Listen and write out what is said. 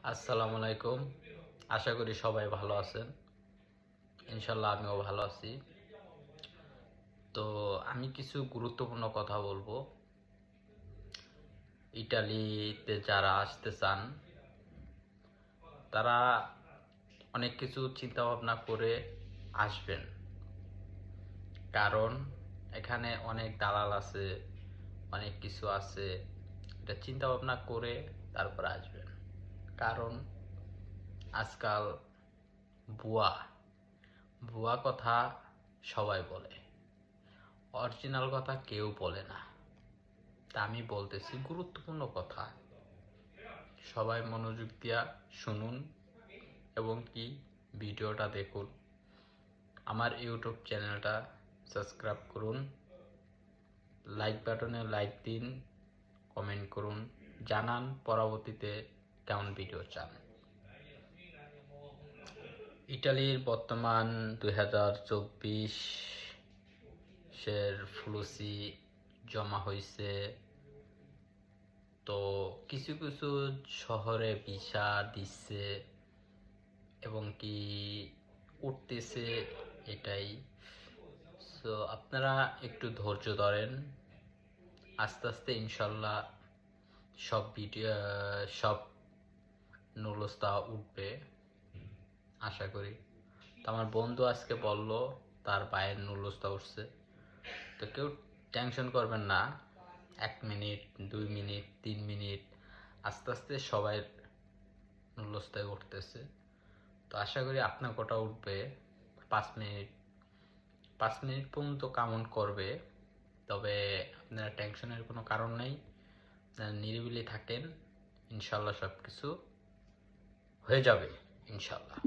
আসসালামু আলাইকুম। আশা করি সবাই ভালো আছেন। ইনশাল্লাহ আমিও ভালো আছি। তো আমি কিছু গুরুত্বপূর্ণ কথা বলবো। ইটালিতে যারা আসতে চান তারা অনেক কিছু চিন্তা ভাবনা করে আসবেন, কারণ এখানে অনেক দালাল আছে, অনেক কিছু আছে। এটা চিন্তা ভাবনা করে তারপর আসবেন, কারণ আজকাল ভুয়া ভুয়া কথা সবাই বলে, অরিজিনাল কথা কেউ বলে না। তা আমি বলতেছি গুরুত্বপূর্ণ কথা, সবাই মনোযোগ দিয়া শুনুন এবং কি ভিডিওটা দেখুন। আমার ইউটিউব চ্যানেলটা সাবস্ক্রাইব করুন, লাইক বাটনে লাইক দিন, কমেন্ট করুন, জানান পরবর্তীতে কেমন ভিডিও চান। ইটালির বর্তমান 2024 ফ্লুসি জমা হয়েছে। তো কিছু কিছু শহরে ভিসা দিচ্ছে এবং কি উঠতেছে, এটাই। সো আপনারা একটু ধৈর্য ধরেন, আস্তে আস্তে ইনশাল্লাহ সব নুলস্তা উঠবে আশা করি। তো আমার বন্ধু আজকে বলল তার পায়ের নুলস্তা উঠছে। তো কেউ টেনশন করবেন না, 1 মিনিট 2 মিনিট 3 মিনিট আস্তে আস্তে সবাই নুলস্তায় উঠতেছে। তো আশা করি আপনার কটা উঠবে 5 মিনিট। 5 মিনিট পর্যন্ত কাউন্ট করবে। তবে আপনারা টেনশনের কোনো কারণ নেই, নিরিবিলি থাকেন, ইনশাল্লাহ সব কিছু হয়ে যাবে ইনশাল্লাহ।